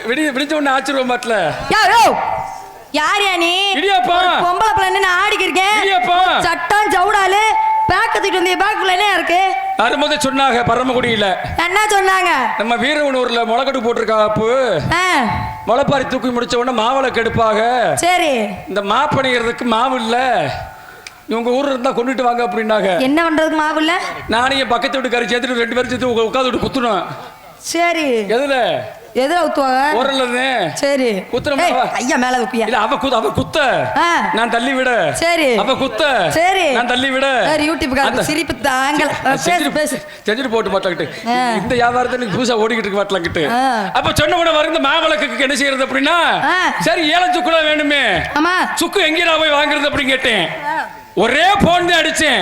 விடிஞ்ச உடனே ஆச்சிருவோம் பாட்டுல. யாரியா நீ? இடியாப்பா. பொம்பளை பிள்ளை ஆடிக்கிருக்கேன். இடியாப்பா. சட்டம் ஜவுடாலு பேக்கத்துட்டு வந்து பேக்குள்ள என்ன இருக்கு? வரும்போது சொன்னாங்க பரமக்குடியில. என்ன சொன்னாங்க? நம்ம வீரவனூர்ல முளைக்கட்டு போட்டிருக்கா அப்பு. முளைப்பாரி தூக்கி முடிச்ச உடனே மாவளை கெடுப்பாங்க. சரி. இந்த மாப்பணிகிறதுக்கு மாவு இல்ல, இவங்க ஊர்ல இருந்தா கொண்டுட்டு வாங்க அப்படின்னாங்க. என்ன பண்றதுக்கு மாவு இல்ல? நானே என் பக்கத்து வீட்டுக்காரி சேர்த்துட்டு 2 பேரும் சேர்த்து உட்காந்து குத்துனோம். சரி. எதுல ஊத்துவாங்க? ஊரல்ல. சரி. குத்துறோம். ஐயா மேல ஊப்பியா? இல்ல அவ குத்த நான் தள்ளி விட. சரி. அவ குத்த. சரி. நான் தள்ளி விட. சரி யூடியூப்கார சிரிப்பு தாங்கல. பேசு. செஞ்சுட்டு போட்டு மாட்டலக்கிட்டு. இந்த வியாபாரத்தை நீ பூசா ஓடிக்கிட்டு இருக்க மாட்டலக்கிட்டு. அப்ப சொன்ன உடனே வருது மாவளக்குக்கு என்ன செய்யறது அப்படின்னா, சரி ஏலம் சுக்குல வேணுமே. ஆமா. சுக்கு எங்கடா போய் வாங்குறது அப்படி கேட்டேன். ஒரே போன் தான் அடிச்சேன்.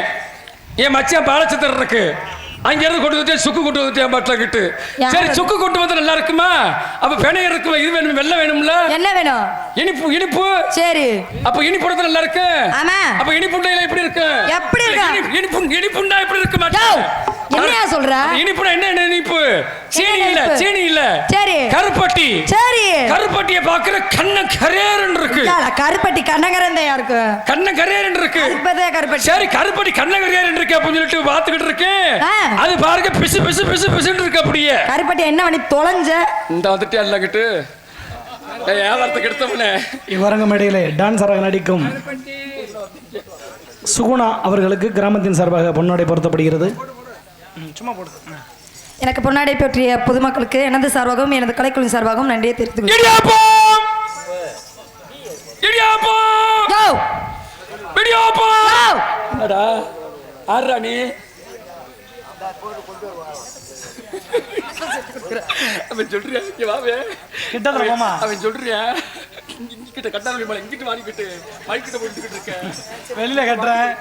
என் மச்சான் பாலச்சத்திர இருக்கு, அங்க இருந்து கொண்டு வந்து சுக்கு கொண்டு வந்துட்டேன் பாட்டலக்கிட்டு. சரி சுக்கு கொண்டு வந்து நல்லா இருக்குமா? அப்ப பெணைய இருக்குமா? இது வேணும், வெள்ளம் வேணும்ல. என்ன வேணும்? இனிப்பு. இனிப்பு. சரி. அப்ப இனிப்பு போடுறது நல்லா இருக்கு. ஆமா. அப்ப இனிப்புண்டையில எப்படி இருக்கு? எப்படி இருக்கு? இனிப்புண்டா எப்படி இருக்கு மாட்டா? என்னையா சொல்ற? இனிப்புனா என்ன இனிப்பு? சீனி இல்ல, சீனி இல்ல. சரி. கருப்பட்டி. சரி. கருப்பட்டியை பாக்குற கண்ண கரேரன் இருக்கு. கருப்பட்டி கண்ணகரந்தையா இருக்கு. கண்ண கரேரன் இருக்கு. இப்பதே கருப்பட்டி. சரி கருப்பட்டி கண்ண கரேரன் இருக்கு அப்படின்னு சொல்லிட்டு பாத்துக்கிட்டு இருக்கேன். அது பாருங்க பிசு பிசு பிசு பிசுன்னு இருக்கு அப்படியே. கருப்பட்டி என்ன பண்ணி தொலைஞ்ச? இந்த வந்துட்டே அல்லகிட்டு வியாபாரத்துக்கு எடுத்தவனே. இவரங்க மேடையிலே டான்ஸராக நடிக்கும் சுகுணா அவர்களுக்கு கிராமத்தின் சார்பாக பொன்னாடை பொருத்தப்படுகிறது. சும்மா போடு. எனக்கு பொன்னாடை பற்றிய பொதுமக்களுக்கு எனது சார்பாகவும் எனது கலைக்குழு சார்பாகவும் நன்றியை தெரிவித்துக் கொள்கிறேன். அவன் சொல்றியா? அவன் சொல்றியா? இங்கிட்ட கட்டாளி மேல இங்கிட்டு வாங்கிக்கிட்டு மைக்கிட்ட போட்டுக்கிட்டு இருக்க வெளியில கட்டுறேன்.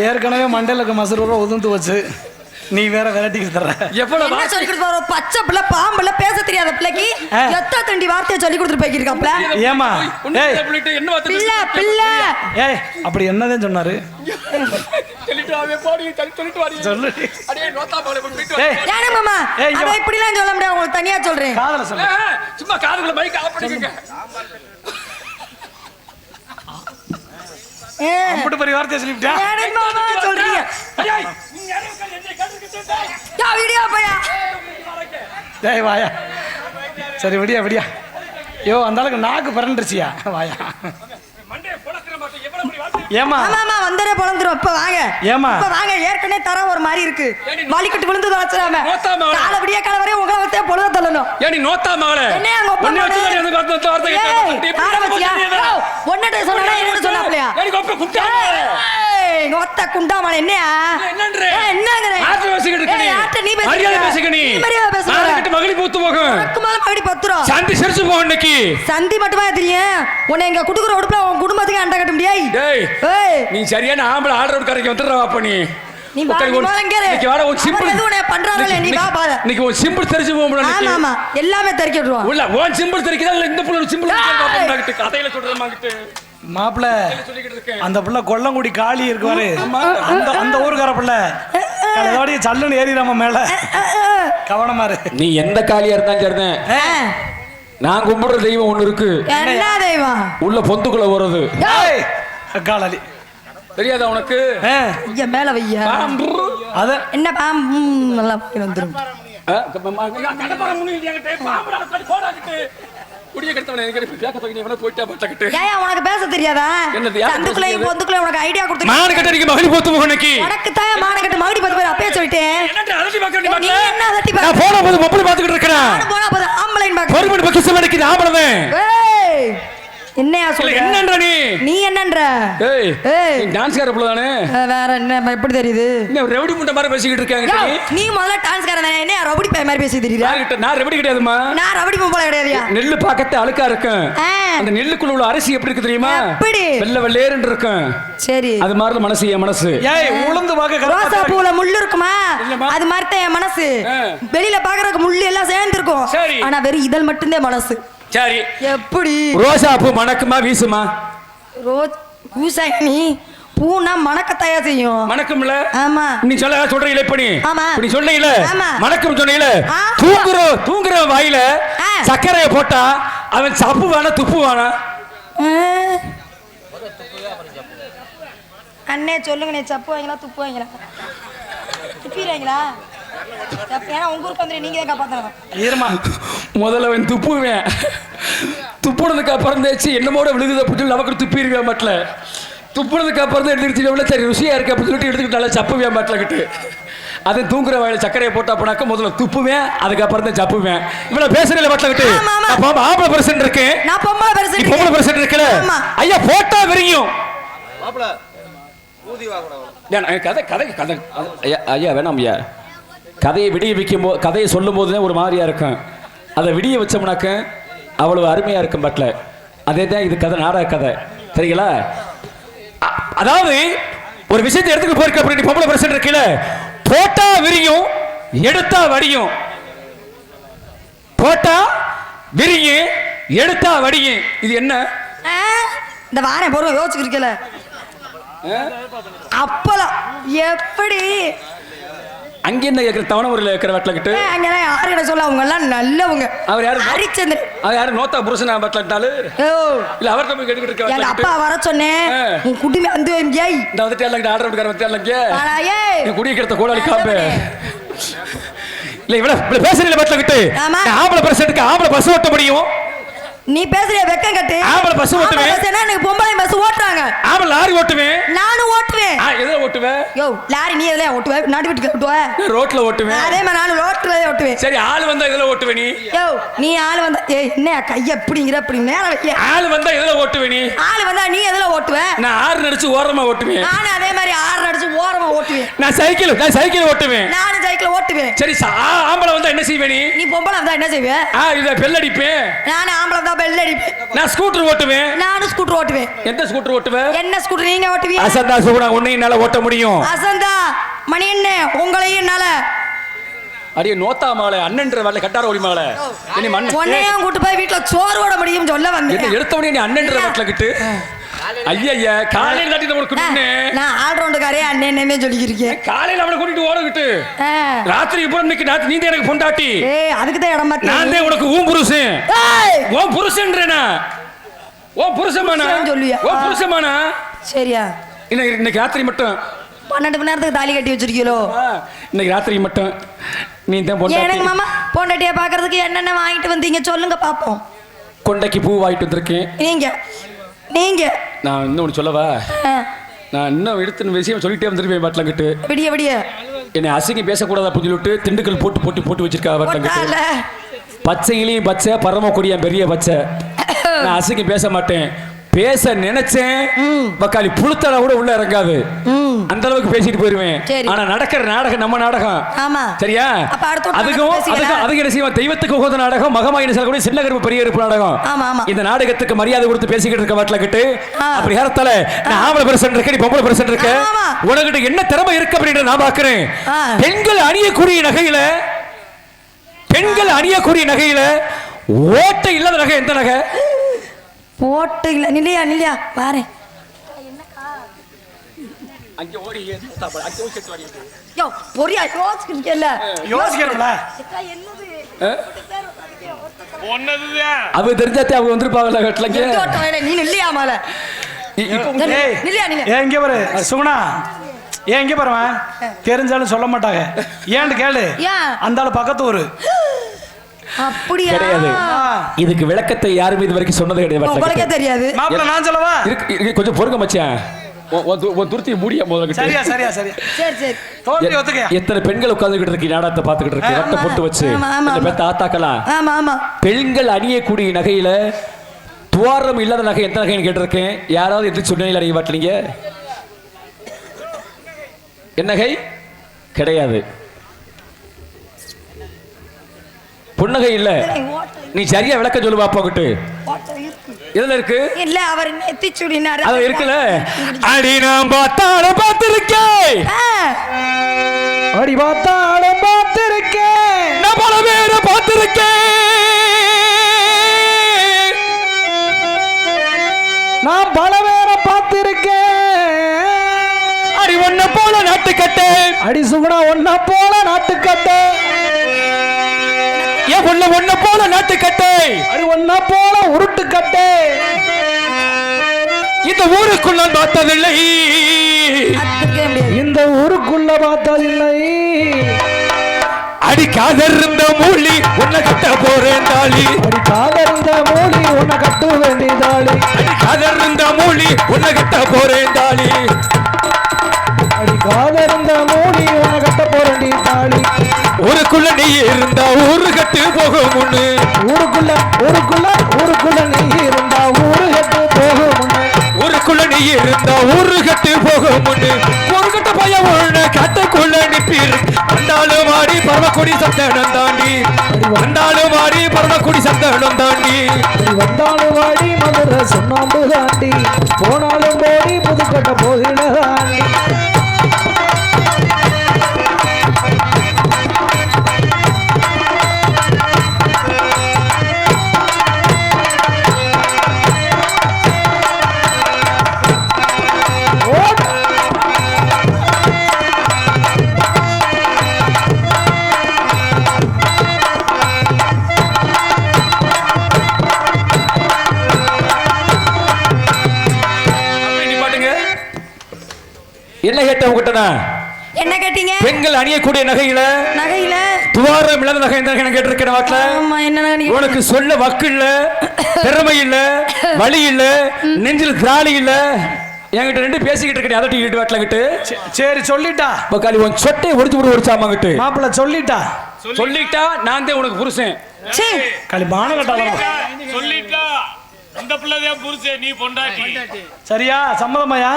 ஏற்கனவே மண்டலுக்கு மசூர உதுந்து வச்சு நீ வேற விரட்டிக்கிட்டு தர்ற. எவ்வளவு சொல்லி கொடுத்து பச்சை பிள்ளை பாம்புல பேச தெரியாத பிள்ளைக்கு எத்த தண்டி வார்த்தையை சொல்லி கொடுத்துட்டு போய்க்கிருக்காப்ல. ஏமா பிள்ளை பிள்ளை ஏய் அப்படி என்னதான் சொன்னாரு? இப்படிலாம் சொல்ல முடியாது, உங்களுக்கு தனியா சொல்றேன். சும்மா காதுக்குள்ள மைக் ஆஃப் பண்ணிக்கங்க. அப்படி பெரிய வார்த்தை சொல்லிட்டா சொல்றீங்க. சரி விடியா விடியா. யோ அந்த அளவுக்கு நாக்கு பறந்துருச்சியா? வாயா ஏமா வந்தரே பொழந்துரும். இப்ப வாங்க ஏமா வாங்க. ஏற்கனவே தர ஒரு மாதிரி இருக்கு. வாலிக்கட்டு விழுந்து வச்சிராம கால விடிய கால வரையும் உங்களை வச்சே பொழுத தள்ளணும். ஏடி நோத்தா மகளே என்ன ஒண்ணு ஒன்னே சொன்னா என்ன சொன்னாப்லையா? ஏடி கோப்ப குண்டா நோத்தா குண்டா மகளே என்னையா என்னன்றே என்னங்கற ஆத்து பேசிக்கிட்டு இருக்கீ. ஆத்து நீ பேசுற மரியாதை பேசுங்க. நீ மரியாதை பேசுற. நாளைக்கு மகளி பூத்து போகும். உனக்கு மேல மகளி பத்துறோம். சந்தி சிரிச்சு போ. இன்னைக்கு சந்தி மட்டுமா தெரியும். உன்னை இங்க குடுக்குற உடுப்புல உன் குடும்பத்துக்கு அண்டை கட்ட முடியாது. டேய் ஏய் நீ சரியான ஆம்பள ஆர்டர் கரைக்கு வந்துறவா அப்ப நீ இன்னைக்கு வாட ஒரு சிம்பிள் எதுனே பண்றானே நீ வா பாரு. இன்னைக்கு ஒரு சிம்பிள் தெரிஞ்சு போறோம். ஆமா ஆமா எல்லாமே தெரிக்க விடுவோம். இல்ல ஓன் சிம்பிள் தெரிக்கதா இல்ல இந்த புள்ள சிம்பிள் பாப்போம்டாக்கிட்டு கதையில சொல்றமாக்கிட்டு மாப்ள சொல்லிக்கிட்டு இருக்கேன். அந்த புள்ள கொல்லங்குடி காளி இருக்குவாரு. அந்த அந்த ஊர்கார புள்ள கலவாடி சல்லுன்னு ஏறி நம்ம மேல கவனமா இரு. நீ எந்த காளியா இருந்தாலும் சரிதான். நான் கும்பிடுற தெய்வம் ஒண்ணு இருக்கு. என்ன தெய்வம்? உள்ள பொந்துக்குள்ள வருது. ஏய் காளி தெரியாதா உனக்கு? இங்க மேல வையா அத என்ன பாம்பு நல்லா வந்துரும். கடப்பார முனிங்க பாம்புடா கட்டி போடாக்கிட்டு குடிய கட்டவனே எனக்கு பேக்க தோக்கி எவன போய்ட்டா பட்டக்கிட்டு. ஏய் உனக்கு பேச தெரியாதா? சந்துக்குள்ள பொந்துக்குள்ள உனக்கு ஐடியா கொடுத்து மான கட்டறிக்கு மகடி போத்து போகனக்கி. உனக்கு தான் மான கட்ட மகடி போத்து போற அப்பே சொல்லிட்டேன். என்னடா அதட்டி பாக்க நீ மாட்டல? என்ன அதட்டி பாக்க? நான் போன போது மொப்படி பாத்துக்கிட்டு இருக்கேன். நான் போன போது ஆம்பளைன் பாக்க. பொறுமடி பக்கி செவடக்கி ஆம்பளவே. ஏய் என்னையா சொல்ற? என்னன்ற நீ என்னன்ற? ஏய் ஏய் நீ டான்ஸ்கார புள்ள தானே? வேற என்ன எப்படி தெரியுது? நீ ரெவடி முண்ட மாதிரி பேசிக்கிட்டு இருக்காங்க. நீ முதல்ல டான்ஸ்கார தானே? என்ன ரெவடி பை மாதிரி பேசி தெரியுதா? நான் ரெவடி கிடையாதுமா. நான் ரெவடி போல கிடையாதுயா. நெல்லு பாக்கতে அழுக்கா இருக்கும். அந்த நெல்லுக்குள்ள உள்ள அரிசி எப்படி இருக்கு தெரியுமா? எப்படி வெள்ளை வெள்ளேர்ன்னு இருக்கும். சரி அது மாதிரி மனசு என் மனசு. ஏய் உளுந்து பாக்க ரோசா பூல முள்ளு இருக்குமா? அது மாதிரி தான் என் மனசு. வெளியில பாக்குறதுக்கு முள்ளு எல்லாம் சேர்ந்து இருக்கும். ஆனா வெறும் இதழ் மட்டும் தான் மனசு. சரி எப்படி ரோசா பூ மணக்குமா வீசுமா? பூசாணி பூனா மணக்கத்தாயா செய்யும். மணக்கும்ல? ஆமா. நீ சொல்றீங்களே இப்ப நீ. ஆமா. நீ சொன்னீங்களே மணக்கும் சொன்னீங்களே. தூங்குற வாயில சர்க்கரைய போட்டா அவன் சப்பு வேணா துப்பு வேணா? அண்ணே சொல்லுங்க, நீ சப்பு வாங்கிங்களா துப்பு வாங்கிங்களா துப்பிடுவாங்களா? ஏன்னா உங்க ஊருக்கு வந்து நீங்க தான் காப்பாத்தணும். முதல்ல அவன் துப்புவேன், துப்புனதுக்கு அப்புறம் தேய்ச்சி என்னமோட விழுகுது அப்படின்னு நமக்கு துப்பிடுவேன் மட்டில். துப்புனதுக்கு அப்புறம் தான் எடுத்துக்கிட்டு சரி ருசியா இருக்கு அப்படின்னு சொல்லிட்டு எடுத்துக்கிட்டு நல்லா சப்புவேன் மட்டில் கிட்டு. அது தூங்குற வாயில சர்க்கரையை போட்டா போனாக்க முதல்ல துப்புவேன், அதுக்கப்புறம் தான் சப்புவேன். இவ்வளவு பேசுறீங்க மட்டில் கிட்டு. ஆம்பளை பர்சன்ட் இருக்கு, நான் பொம்பளை பர்சன்ட். பொம்பளை பர்சன்ட் இருக்குல்ல ஐயா, போட்டா விரியும். கதை கதை கதை ஐயா வேணாம் ஐயா. கதையை விடிய வைக்கும் போது, கதையை சொல்லும் போது தான் ஒரு மாதிரியா இருக்கும். அதை விடிய வச்சோம்னாக்க அவ்வளவு அருமையா இருக்கும் பட்டில். அதே தான் இது கதை, நாடக கதை. சரிங்களா? அதாவது ஒரு விஷயத்தை எடுத்துக்கிட்டு போயிருக்க அப்படி பொம்பளை பிரச்சனை இருக்குல்ல, போட்டா விரியும் எடுத்தா வடியும். போட்டா விரியும் எடுத்தா வடியும். இது என்ன? இந்த வாரம் பொருள் யோசிச்சிருக்கல அப்பலாம் எப்படி அங்க என்ன கேக்குற தவணை ஊர்ல இருக்கிற வட்டல கிட்ட அங்க யாரு என்ன சொல்ல, அவங்க எல்லாம் நல்லவங்க. அவர் யாரு? ஹரிச்சந்திரன். அவர் யாரு? நோத்தா புருஷனா வட்டலட்டாலு இல்ல அவர் தான் கேட்டுக்கிட்டு இருக்க. எங்க அப்பா வர சொன்னேன், உன் குடிமே வந்து ஏய் இந்த வந்துட்டு எல்லாம் ஆர்டர் பண்ணிக்கார வந்து எல்லாம் ஏய் குடி கிடத்த கோடாலி காம்பே இல்ல இவ்வளவு பேசுறீங்க வட்டல கிட்ட. ஆம்பளை பிரசிடென்ட்க்கு ஆம்பளை பஸ் ஓட்ட முடியும்? நீ பேசுறிய வெக்கம் கட்டு. ஆம்பளை பஸ் ஓட்டுவேன். எனக்கு பொம்பளை பஸ் ஓட்டுறாங்க. ஆம்பளை லாரி ஓட்டுவேன். நானும் ஓட்டுவேன். எதுல ஓட்டுவேன்? யோ லாரி நீ எதுல ஓட்டுவ? நாட்டு வீட்டுக்கு ஓட்டுவ? ரோட்ல ஓட்டுவேன். அதே மாதிரி நானும் ரோட்ல ஓட்டுவேன். சரி, ஆள் வந்தா எதுல ஓட்டுவே நீ? யோ நீ ஆள் வந்தா ஏய் என்ன கைய எப்படிங்கற அப்படி மேல வைக்க. ஆள் வந்தா எதுல ஓட்டுவே நீ? ஆள் வந்தா நீ எதுல ஓட்டுவ? நான் ஆறு நடிச்சு ஓரமா ஓட்டுவேன். நானும் அதே மாதிரி ஆறு நடிச்சு ஓரமா ஓட்டுவேன். நான் சைக்கிள் ஓட்டுவேன். நானும் சைக்கிள் ஓட்டுவேன். சரி, ஆம்பளை வந்தா என்ன செய்வே நீ? நீ பொம்பளை வந்தா என்ன செய்வே? இத பெல் அடிப்பேன். நானும் ஆம்பளை வந்தா பெல் அடிப்பேன். நான் ஸ்கூட்டர் ஓட்டுவேன். நானும் ஸ்கூட்டர் ஓட்டுவேன். எந்த ஸ்கூட்டர் ஓட்டுவே? என்ன ஸ்கூட்டர் நீங்க ஓட்டுவீங்க? அசந்தா சுகுணா உன்னை என்னால ஓட்ட முடியும். அசந்தா மணி என்ன உங்களையும் என்னால. அடியே நோத்தா மாலை அண்ணன்ற வரல கட்டார ஒளி மாலை. நீ மண்ண உன்னையும் கூட்டி போய் வீட்ல சோறு ஓட முடியும் சொல்ல வந்தேன். என்ன எடுத்தவனே நீ அண்ணன்ற வரல கிட்டு. ஐயா காலையில தாட்டி நம்ம கூட்டினே. நான் ஆல் ரவுண்டுக்காரே அண்ணனே சொல்லிக்கிறேன். காலையில அவளை கூட்டிட்டு ஓடிட்டு ராத்திரி இப்போ இன்னைக்கு நீ தான் எனக்கு பொண்டாட்டி. ஏய் அதுக்கு தான் இடம் மாத்தி. நான் தான் உனக்கு ஊம் புருஷன். ஏய் ஓ புருஷன்றேனா? ஓ புருஷமானா சொல்லுயா? ஓ புருஷமானா? சரியா? இன்னைக்கு ராத்திரி மட்டும் 12 மணி நேரத்துக்கு தாலி கட்டி வச்சிருக்கீங்களோ? இன்னைக்கு ராத்திரி மட்டும் நீ தான் பொண்டாட்டி. எனக்கு மாமா பொண்டாட்டியை பார்க்கறதுக்கு என்னென்ன வாங்கிட்டு வந்தீங்க சொல்லுங்க பாப்போம். கொண்டைக்கு பூ வாங்கிட்டு வந்திருக்கேன். நீங்க நான் இன்னொன்று சொல்லவா? நான் இன்னும் எடுத்து விஷயம் சொல்லிட்டே வந்துருவேன். பாட்டிலங்கிட்டு விடிய என்னை அசிங்க பேசக்கூடாது அப்படின்னு சொல்லிட்டு திண்டுக்கல் போட்டு வச்சிருக்கா. பாட்டிலங்கிட்டு பச்சையிலையும் பச்சை பரம கொடியா பெரிய பச்சை. நான் அசிங்க பேச மாட்டேன். பேச நினைச்சேன் பக்காளி புழுத்தல கூட உள்ள இறங்காது. அந்த அளவுக்கு பேசிட்டு போயிருவேன். ஆனா நடக்கிற நாடகம் நம்ம நாடகம். சரியா? அதுக்கு என்ன செய்வோம்? தெய்வத்துக்கு உகந்த நாடகம், மகமாயின சொல்லக்கூடிய சின்ன கருப்பு பெரிய கருப்பு நாடகம். இந்த நாடகத்துக்கு மரியாதை கொடுத்து பேசிக்கிட்டு இருக்க வாட்டில கிட்டு. அப்படி யாரத்தால நான் ஆம்பளை பிரசன் இருக்க, நீ பொம்பளை பிரசன் இருக்க. உனக்கிட்ட என்ன திறமை இருக்கு அப்படின்னு நான் பாக்குறேன். பெண்கள் அணியக்கூடிய நகையில ஓட்டை இல்லாத நகை எந்த நகை? போட்டு இல்ல நிலையா பாரு. அங்க ஓடி அங்க ஓடி செட் வாடி. யோ பொரியா யோசிக்கிறல. அது தெரிஞ்சாதே அவங்க வந்திருப்பாங்கல கட்டலங்க. நீ நில்லையா மால. நில்லையா இங்க பாரு சுகுணா. இங்க பாருமா. தெரிஞ்சாலும் சொல்ல மாட்டாங்க. ஏன்னு கேளு. அந்த ஆளு பக்கத்து ஊரு. அப்படியே கிடையாது. இதுக்கு விளக்கத்தை யாரும் இது வரைக்கும் சொன்னதே கிடையாது. உங்களுக்கே தெரியாது. மாப்ள நான் சொல்லவா? கொஞ்சம் பொறுங்க மச்சான். துருத்தி மூடியா முதல்ல. சரியா சரி தோல்வி ஒத்துக்க. எத்தனை பெண்கள் உட்கார்ந்துகிட்டு இருக்கு நாடகத்தை பார்த்துக்கிட்டு இருக்கு. வட்ட போட்டு வச்சு இந்த பெத்த ஆத்தாக்கலாம். ஆமா பெண்கள் அணியக்கூடிய நகையில துவாரம் இல்லாத நகை எந்த நகைன்னு கேட்டிருக்கேன். யாராவது எது சொன்னீங்களா நீங்க பாட்டீங்க? என்ன நகை? கிடையாது. புன்னகை இல்ல. நீ சரியா விளக்க சொல்லு பாப்பாக்கிட்டு. எதுல இருக்கு? இல்ல அவர் நெத்தி சுடினாரு. அது இருக்குல. அடி நான் பார்த்தாலும் பார்த்திருக்கேன். அடி பார்த்தாலும் பார்த்திருக்கேன். நான் பல பேரை பார்த்திருக்கேன். அடி சுகுணா ஒன்னா போல நாட்டுக்கட்டை ஏன் உள்ள ஒண்ணு போல நாட்டுக்கட்டை அடி ஒன்னா போல உருட்டுக்கட்டை இந்த ஊருக்குள் நான் பார்த்ததில்லை இந்த ஊருக்குள்ள பார்த்ததில்லை அடி காதர்ந்த மூலி உன்னை கட்ட போறேன் தாலி அடி காதர்ந்த மூலி உன்னை கட்ட வேண்டியதாளி அடி காதர்ந்த மூலி உன்னை கட்ட போறேன் தாலி அடி காதர்ந்த மூலி உன்னை கட்ட போறேன் தாளி ஊருக்குள்ள நீ இருந்தா ஊரு கட்டு போகும் முன்னு ஊருக்குள்ள நீ இருந்தா ஊரு கட்டு போகும் முன்னு ஊருக்குள்ள நீ இருந்தா ஊரு கட்டு போகும் முன்னு ஒரு கட்ட பையன் ஒண்ணு கட்டுக்குள்ள நிப்பீர் வந்தாலும் மாடி பரமக்குடி சந்தனம் தாண்டி வந்தாலும் மாடி பரமக்குடி சந்தனம் தாண்டி வந்தாலும் வாடி மதுரை சொன்னாம்பு தாண்டி போனாலும் போடி புதுக்கட்ட போதில தாண்டி என்ன கேட்ட உங்ககிட்ட என்ன கேட்டீங்க? பெண்கள் அணியக்கூடிய நகையில துவாரம் இழந்த நகை என்ன கேட்டிருக்கேன் வாட்ல. உனக்கு சொல்ல வக்கு இல்ல, திறமை இல்ல, வழி இல்ல, நெஞ்சில் திராளி இல்ல. என்கிட்ட ரெண்டு பேசிக்கிட்டு இருக்கேன் அதட்டி வீட்டு வாட்ல கிட்டு. சரி சொல்லிட்டா பக்காளி உன் சொட்டை ஒடிச்சு விடு ஒடிச்சாமா கிட்டு. மாப்பிள்ள சொல்லிட்டா நான் தான் உனக்கு புருஷன். களி பானகட்டா சொல்லிட்டா இந்த பிள்ளைதான் புருஷன், நீ பொண்டாட்டி. சரியா சம்மதமாயா?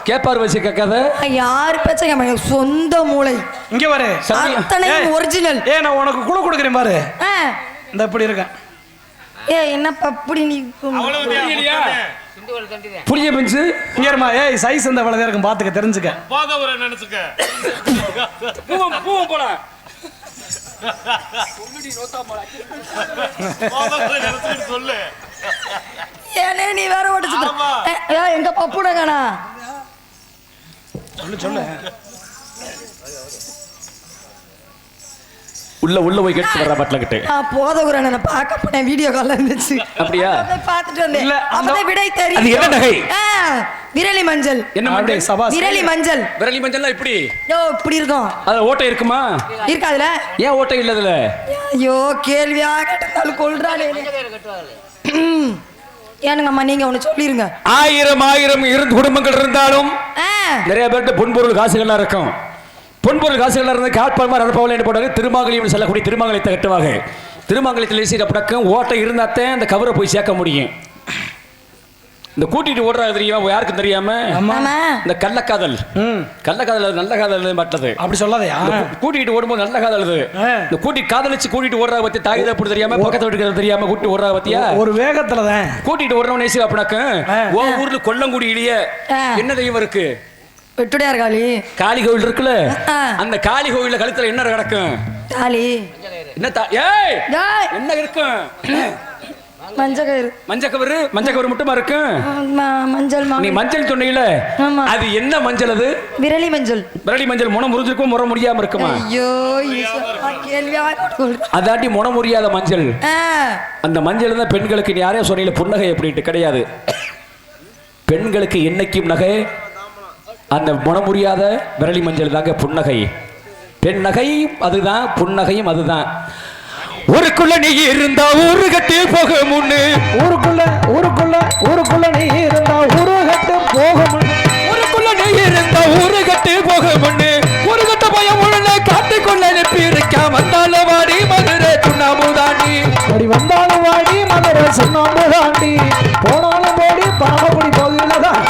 கேப்பார் வச்சு கேட்காத யாரு பேச்ச சொந்த மூளை இங்க வர ஒரிஜினல். நான் உனக்கு கூட கொடுக்குறேன் பாரு. இந்த இப்படி இருக்கேன். என்ன பப்படி நீ புளிய பெஞ்சு இங்கேருமா ஏய் சைஸ் இந்த இவ்வளவு இருக்கும் பாத்துக்க தெரிஞ்சுக்க. போதவரை நினைச்சுக்க. பூவம் போல சொல்லு. ஏனே நீ வேற ஓடிச்சு எங்க பப்புட காணா. சொல்லு உள்ள போய் கேட்டு வர பட்ல கிட்ட போதகுரன் நான் பார்க்க போனேன், வீடியோ கால்ல இருந்துச்சு. அப்படியா? பார்த்துட்டு வந்தேன். இல்ல அப்பவே விடை தெரியும். அது என்ன நகை? விரலி மஞ்சள். என்ன மஞ்சள்? சபாஸ். விரலி மஞ்சள். விரலி மஞ்சள்னா இப்படி இப்படி இருக்கும். அது ஓட்டை இருக்குமா? இருக்காதுல. ஏன் ஓட்டை இல்ல அதுல? ஐயோ கேள்வியா கேட்டாலும் கொல்றானே. ஏனுங்கம்மா நீங்க ஒண்ணு சொல்லிருங்க. ஆயிரம் இருந்து குடும்பங்கள் இருந்தாலும் நிறைய பேர்கிட்ட பொன்பொருள் காசுகள்லாம் இருக்கும். பொன்பொருள் காசுகள் இருந்து காட்பாளமா நடப்பவர்கள் என்ன போட்டாங்க, திருமாங்கலியம் சொல்லக்கூடிய திருமாங்கலத்தை கட்டுவாங்க. திருமாங்கலத்தில் படக்கம் ஓட்டை இருந்தாத்தான் அந்த கவரை போய் சேர்க்க முடியும். இந்த கூட்டிட்டு ஓடுறாங்க தெரியுமா யாருக்கும் தெரியாம, இந்த கள்ளக்காதல் நல்ல காதல் மாட்டது அப்படி சொல்லாதயா. கூட்டிட்டு ஓடும்போது நல்ல காதல் இந்த கூட்டி காதலிச்சு கூட்டிட்டு ஓடுறா பத்தி தாய் தப்பு தெரியாம பக்கத்து வீட்டுக்கு தெரியாம கூட்டி ஓடுறா பத்தியா ஒரு வேகத்துலதான் கூட்டிட்டு ஓடுறவன் நேசி அப்படின்னாக்க உன் ஊர்ல கொல்லங்குடியிலேயே என்ன தெய்வம் இருக்கு? வெட்டுடையார் காளி. காளி கோவில் இருக்குல்ல, அந்த காளி கோவில்ல கழுத்துல என்ன கிடக்கும்? காளி. என்ன என்ன இருக்கும்? மஞ்சக்கயிறு மட்டுமா இருக்கு? மஞ்சள். நீ மஞ்சள் சொன்னீல, அது என்ன மஞ்சள்? அது விரலி மஞ்சள். விரலி மஞ்சள் முனை முறிஞ்சிருக்கும், முறை முடியாம இருக்குமா? ஐயோ கேள்வியா. அதாட்டி முனை முறியாத மஞ்சள். அந்த மஞ்சள் தான் பெண்களுக்கு. நீ யாரையும் சொன்னீங்க புன்னகை அப்படின்ட்டு கிடையாது. பெண்களுக்கு என்னைக்கும் நகை அந்த முனமுறியாத விரலி மஞ்சள் தாங்க புன்னகை. பெண் நகையும் அதுதான், புன்னகையும் அதுதான். ஊருக்குள்ள நீ இருந்தா ஊரு கட்டு போக முன்னு. ஊருக்குள்ள நீ இருந்தா ஊரு கட்டு போக முன்னு. ஊருக்குள்ள நீ இருந்தா ஊரு கட்டு போக முன்னு. ஒரு கட்ட பயம் உடனே காட்டுக்குள்ள நிப்பி இருக்கா. வந்தாலும் வாடி மதுரை சுண்ணாம்பு தாண்டி. அப்படி வந்தாலும் வாடி மதுரை சுண்ணாம்பு தாண்டி. போனாலும் போடி பாகப்படி போகிறதான்.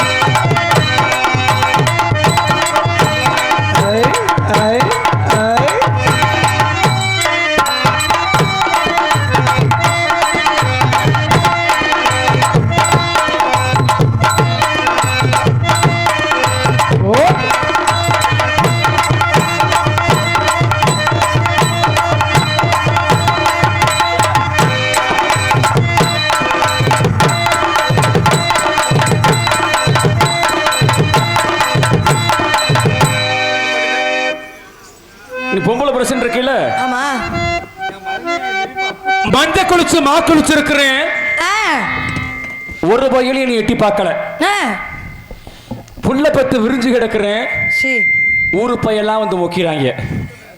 நீ பொம்பளை பிரச்சனை இருக்கீல்ல, ஆமா. மஞ்ச குளிச்சு மா குளிச்சு இருக்கிறேன், ஆ, ஒரு பையிலையும் நீ எட்டி பார்க்கல. ஆ. புள்ள பத்து விரிஞ்சு கிடக்குறேன், சீ. ஊரு பையெல்லாம் வந்து மொக்கிறாங்க.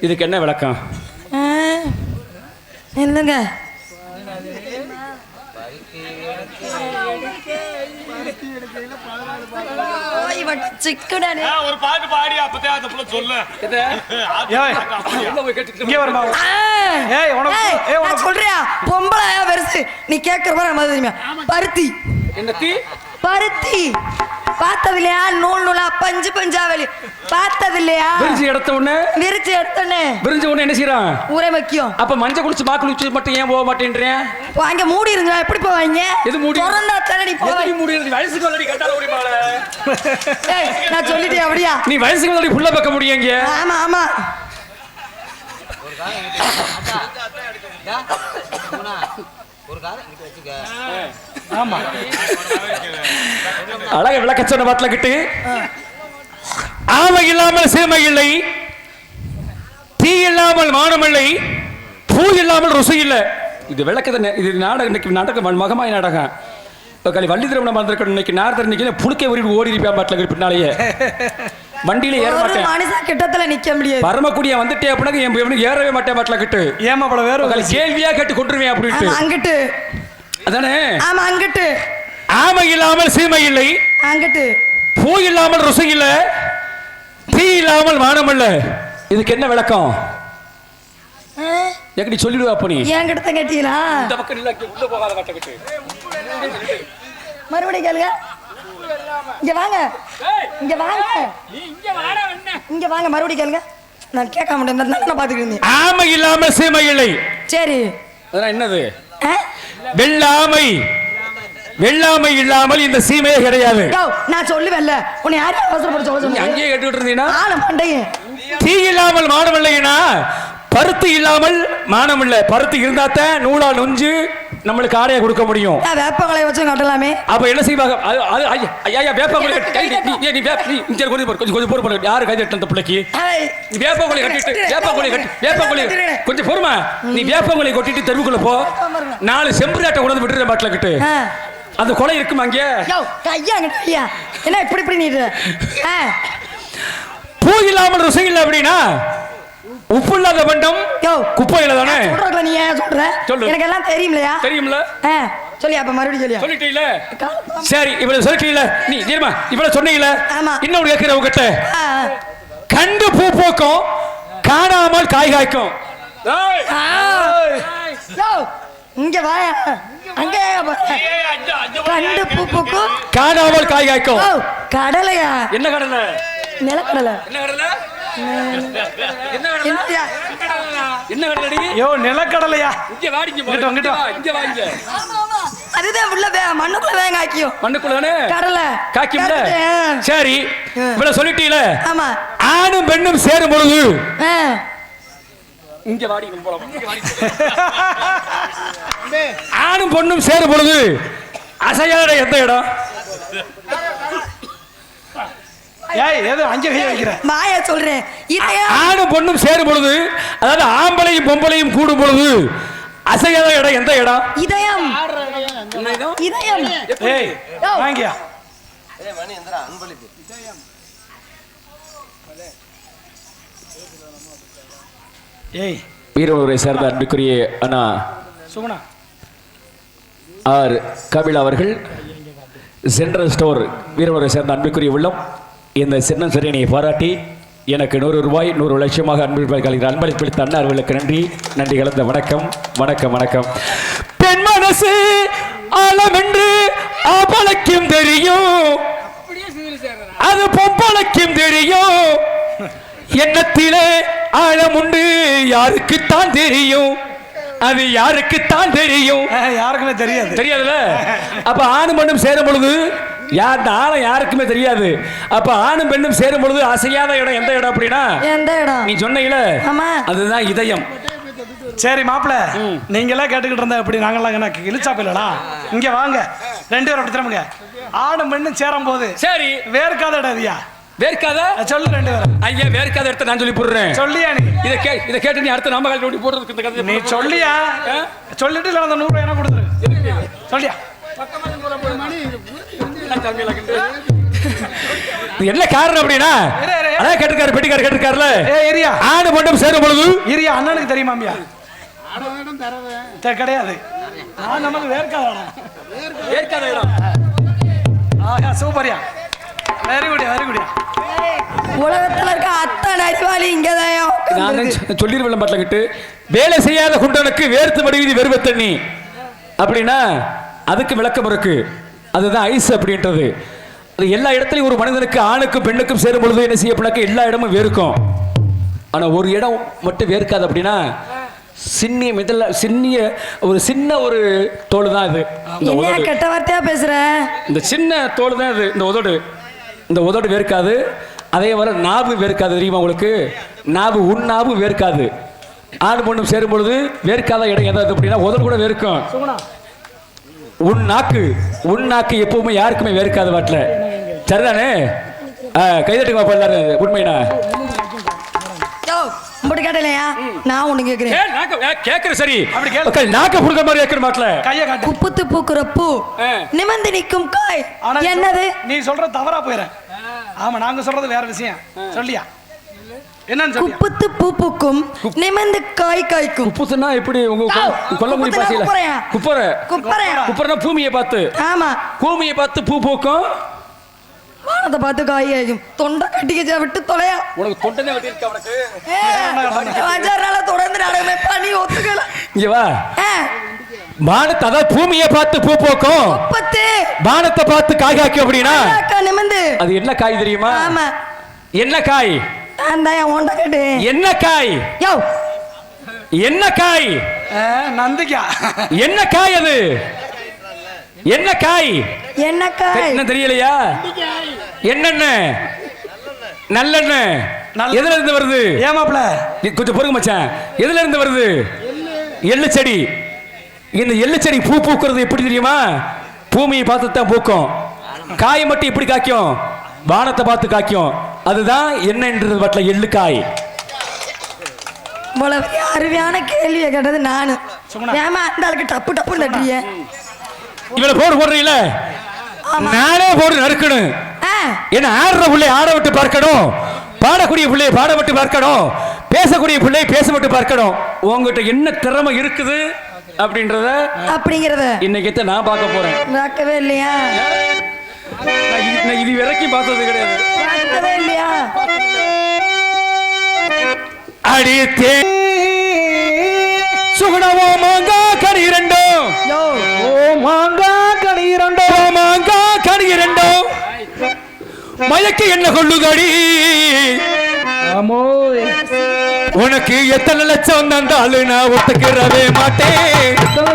இதுக்கு என்ன விளக்கம்? ஆ, என்னங்க சிக்கனே. ஒரு பாட்டு பாடி அப்பதான் அந்த புள்ள சொல்லு. இங்கே வருமா? ஏய் உனக்கு ஏய் உனக்கு சொல்றியா பொம்பளை பெருசு நீ கேக்குற மாதிரி நம்ம தெரியுமா? பருத்தி. என்ன தீ? பருத்தி பார்த்தது இல்லையா? நூல் நூலா பஞ்சு பஞ்சாவலி பார்த்தது இல்லையா? விரிஞ்சு எடுத்த உடனே விரிச்சு எடுத்தோன்னே விரிஞ்ச உடனே என்ன செய்யறான்? ஊரே முக்கியம். அப்ப மஞ்ச குளிச்சு மா குளிச்சு மட்டும் ஏன் போக மாட்டேன்றேன்? அங்க மூடி இருந்தா எப்படி போவாங்க? எது மூடி? திறந்தா தானே நீ போவ. எதுக்கு மூடி இருக்கு? வயசுக்கு வரடி கட்டால ஓடி மால. ஏய் நான் சொல்லிட்டேன் அப்படியா? நீ வயசுக்கு வரடி புள்ள பக்க முடியங்க. ஆமா ஆமா. ஆமா அழக விளக்கச்சோன பாட்டில கிட்டு ஆமை இல்லாமல் சீமை இல்லை, தீ இல்லாமல் மானம் இல்லை, பூ இல்லாமல் ருசி இல்லை. இது விளக்கத்தை இது நாடகம். இன்னைக்கு நாடகம் மகமாய் நாடகம். கலி வள்ளி திருமணம் வந்திருக்கணும். இன்னைக்கு நாரதர் இன்னைக்கு புழுக்கை உருவி ஓடி இருப்பேன் பாட்டில பின்னாலேயே. வண்டியில ஏற மாட்டேன். மனுஷன் கிட்டத்துல நிக்க முடியாது. பரமக்குடியா வந்துட்டே அப்படின்னா ஏறவே மாட்டேன் பாட்டில கிட்டு. ஏமா பல வேற கேள்வியா கேட்டு கொண்டுருவேன் அப்படின்ட்டு. அங்கிட்டு அதானே? ஆமா அங்கிட்டு. ஆமை இல்லாமல் சீமை இல்லை, அங்கிட்டு பூ இல்லாமல் ருசி இல்ல, தீ இல்லாமல் மானம் இல்ல. இதுக்கு என்ன விளக்கம்? எப்படி சொல்லிடுவா அப்ப நீ? என்கிட்ட கேட்டீங்களா? இந்த பக்கம் இல்ல, உள்ள போகாத கட்டக்கிட்டு. மறுபடியும் கேளுங்க. இங்க வாங்க, இங்க வாங்க, இங்க வாங்க. மறுபடியும் கேளுங்க. நான் கேட்க முடியும். நான் பாத்துக்கிட்டு இருந்தேன். ஆமை இல்லாமல் சீமை இல்லை. சரி அதெல்லாம் என்னது? வெள்ளாமை. வெள்ளாமை இல்லாமல் இந்த சீமையே கிடையாது. நான் சொல்லுவேன்ல, உன்னை யாரும் அவசரப்பட்டு சொல்ல சொன்னீங்க? அங்கேயே கேட்டுக்கிட்டு இருந்தீங்கன்னா ஆளு மண்டையே. தீ இல்லாமல் மானம் இல்லைன்னா பருத்தி இல்லாமல் மானம் இல்லை. பருத்தி இருந்தாத்தான் நூலா நுஞ்சு நம்மளுக்கு ஆடையை கொடுக்க முடியும். வேப்பங்களை வச்சு கட்டலாமே. அப்ப என்ன செய்வாங்க? ஐயா வேப்பங்களை கொஞ்சம் பொறுப்பு. யாரு கை தட்ட பிள்ளைக்கு? நீ வேப்பங்களை கட்டிட்டு வேப்பங்களை கொஞ்சம் பொறுமா. நீ வேப்பங்களை கொட்டிட்டு தெருவுக்குள்ள போ. 4 செம்புராட்டை கொண்டு விட்டுற பாட்டில கிட்டு. அந்த கொலை இருக்குமா அங்கே? கையா என்ன இப்படி இப்படி நீ? பூ இல்லாமல் ருசி இல்லை அப்படின்னா உப்பு இல்லாத பண்டம் குப்பையில தானே. நீ ஏன் சொல்ற? எனக்கு எல்லாம் தெரியும்லையா? தெரியும்ல. சொல்லி அப்ப மறுபடியும் சொல்லிட்டீல. சரி இவ்வளவு சொல்லிட்டீல. நீ தெரியுமா இவ்வளவு சொன்னீல. இன்னொரு கேட்கிற உங்ககிட்ட, கண்டு பூ பூக்கும், காணாமல் காய் காய்க்கும். இங்க வாயா. அங்க கண்டு பூ பூக்கும், காணாமல் காய் காய்க்கும். கடலையா? என்ன கடலை? நிலக்கடலை. என்ன கடலை? என்ன கடலடி? யோ நிலக்கடலையா? இங்க வாடிங்க இங்க வாடிங்க. அதுதான் உள்ள மண்ணுக்குள்ள வேங்க காய்க்கும். மண்ணுக்குள்ள தானே கடலை காய்க்கும்ல. சரி இவ்வளவு சொல்லிட்டீல. ஆமா. ஆணும் பெண்ணும் சேரும் பொழுது இங்க வாடிங்க போலாம். ஆணும் பொண்ணும் சேரும் பொழுது அசையாத எந்த இடம்? ஏய் ஏதோ அஞ்சு கை வைக்கிற மாயா சொல்றேன். ஆணும் பொண்ணும் சேரும் பொழுது, அதாவது ஆம்பளையும் பொம்பளையும் கூடும் பொழுது அசையாத இடம் எந்த இடம்? இதயம். இதயம். ஏய் வாங்கியா. ஏய் வீரனூரை சேர்ந்த அன்புக்குரிய அண்ணா சுகுணா ஆர் கபில் அவர்கள், சென்ட்ரல் ஸ்டோர் வீரனூரை சேர்ந்த அன்புக்குரிய உள்ளம், இந்த சின்னம் சரியனை பாராட்டி எனக்கு 100 ரூபாய் 100 லட்சமாக அன்பளித்த அண்ணா அவர்களுக்கு நன்றி. நன்றி கலந்த வணக்கம் வணக்கம் வணக்கம். பெண் மனசு ஆழம் என்று ஆம்பளைக்கும் தெரியும், அது பொம்பளைக்கும் தெரியும். எண்ணத்திலே ஆழம் உண்டு, யாருக்குத்தான் தெரியும், அது யாருக்குத்தான் தெரியும். யாருக்குமே தெரியாது. தெரியாதுல்ல. அப்ப ஆணும் பெண்ணும் சேரும் பொழுது யாருக்குமே தெரியாது. அப்ப ஆணும் பெண்ணும் சேரும் பொழுது அசையாத இடம் எந்த இடம் அப்படின்னா? எந்த இடம்? நீ சொன்னீல, அதுதான் இதயம். சரி மாப்பிள்ள, நீங்களா கேட்டுக்கிட்டு இருந்தா எப்படி? நாங்கெல்லாம் என்ன இழுச்சா போயிடலா? இங்க வாங்க, 2 பேரும் அப்படி திரும்புங்க. ஆணும் பெண்ணும் சேரும் போது சரி வேர்க்காத இடம் இதுயா? வேர்க்காதா சொல்லு 2 பேரும். ஐயா வேர்க்காத இடத்த நான் சொல்லி போடுறேன். சொல்லியா நீ? இதை கேட்டு நீ அடுத்த நம்ம கால் ஓடி போடுறதுக்கு இந்த கதை நீ சொல்லியா? சொல்லிட்டு இல்ல அந்த 100 என்ன கொடுத்துரு. சொல்லியா? என்ன காரணம் அப்படின்னா அதான் கேட்டிருக்காரு பெட்டிக்காரர் கேட்டிருக்காருல. ஏரியா ஆடு மட்டும் சேரும் பொழுது ஏரியா அண்ணனுக்கு தெரியுமாமியா? கிடையாது. நான் நமக்கு வேர்க்காத இடம். ஆஹா சூப்பர்யா. Very good very good. உலகத்துல இருக்க அத்தனை அறிவாளி இங்கதான் நான் சொல்லிருவேன் பாட்டலகிட்டு வேலை செய்யாத குண்டனுக்கு வேர்த்து வடிவிதி வெறுவ தண்ணி அப்படின்னா அதுக்கு விளக்கம் இருக்கு. அதுதான் ஐஸ் அப்படின்றது. அது எல்லா இடத்துலையும் ஒரு மனிதனுக்கு ஆணுக்கும் பெண்ணுக்கும் சேரும் பொழுது என்ன செய்யப்படாக்க எல்லா இடமும் வேர்க்கும். ஆனா ஒரு இடம் மட்டும் வேர்க்காது. அப்படின்னா சின்ன ஒரு தோல் தான் இது. கெட்ட வார்த்தையா பேசுற. இந்த சின்ன தோல் தான் இது. இந்த உதடு வேர்க்காது. அதே மாதிரி நாவு வேர்க்காது. தெரியுமா உங்களுக்கு? உன் நாவு வேர்க்காது. ஆண் பொண்ணும் சேரும் பொழுது வேர்க்காத இடம் எதாவது அப்படின்னா உதடு கூட வேர்க்கும். உன் நாக்கு எப்பவுமே யாருக்குமே வேர்க்காத வாட்டில. சரிதானே? கைதட்டுங்க எல்லாரு. உண்மையா கேட்டலையா? நான் ஒண்ணு கேக்குறேன். சரி நாக்க புடுங்க மாதிரி கேக்குற மாட்டல. கைய காட்டு. குப்புத்து பூக்குற பூ நிமிர்ந்து நிற்கும் காய் என்னது? நீ சொல்ற தவறா போயிற. ஆமா நாங்க சொல்றது வேற விஷயம். சொல்லியா? என்னன்னு சொல்லியா? குப்புத்து பூ பூக்கும் நிமிர்ந்து காய் காய்க்கும். குப்புத்துனா எப்படி உங்க கொல்லங்குடி பாசையில? குப்பரனா பூமியை பார்த்து. ஆமா பூமியை பார்த்து பூ பூக்கும். வானத்தை பார்த்து காய் காய்க்கும். தொண்டை கட்டிக்க விட்டு தொலையா. உனக்கு தொண்டனே வெட்டி இருக்க உனக்கு. 5 நாளா தொடர்ந்து நாடகமே பண்ணி ஒத்துக்கல. இங்க வா. வானத்தை அதாவது பூமியை பார்த்து பூ பூக்கும். வானத்தை பார்த்து காய் காய்க்கும் அப்படின்னா அது என்ன காய் தெரியுமா? ஆமா என்ன காய்? என்ன காய்? என்ன காய்? நந்திக்கா. என்ன காய் அது? என்ன காய்? என்ன காய்? என்ன தெரியலையா? என்னென்ன? நல்லெண்ணெய். எதுல இருந்து வருது? ஏமாப்ல கொஞ்சம் பொறுங்க மச்சான். எதுல இருந்து வருது? எள்ளு செடி. இந்த எள்ளு செடி பூ பூக்குறது எப்படி தெரியுமா? பூமியை பார்த்து தான் பூக்கும். காய் மட்டும் எப்படி காய்க்கும்? வானத்தை பார்த்து காய்க்கும். அதுதான் என்னன்றது வட்டல எள்ளு காய். அருமையான கேள்வியை கேட்டது நானு. ஏமா அந்த ஆளுக்கு டப்பு டப்பு நட்டுறிய? இவளை போடுறீங்கள? நானே போடு நறுக்கணும். என்ன ஆடுற பிள்ளை ஆட விட்டு பார்க்கணும். பாடக்கூடிய பிள்ளை பாட விட்டு பார்க்கணும். பேசக்கூடிய பிள்ளை பேச விட்டு பார்க்கணும். உங்ககிட்ட என்ன திறமை இருக்குது அப்படிங்கறத இன்னைக்கு நான் பார்க்க போறேன். பார்க்கவே இல்லையா? இது வரைக்கும் பார்த்தது கிடையாது. பார்க்கவே இல்லையா? அடித்தே சுகுணவோ மாங்கா கனி இரண்டும். மாங்கா கனி இரண்டும். மாங்கா கனி இரண்டும் மயக்க என்ன கொள்ளுதடி. உனக்கு எத்தனை லட்சம் தந்தாலும் நான் ஒத்துக்கிறவே மாட்டேன். எத்தனை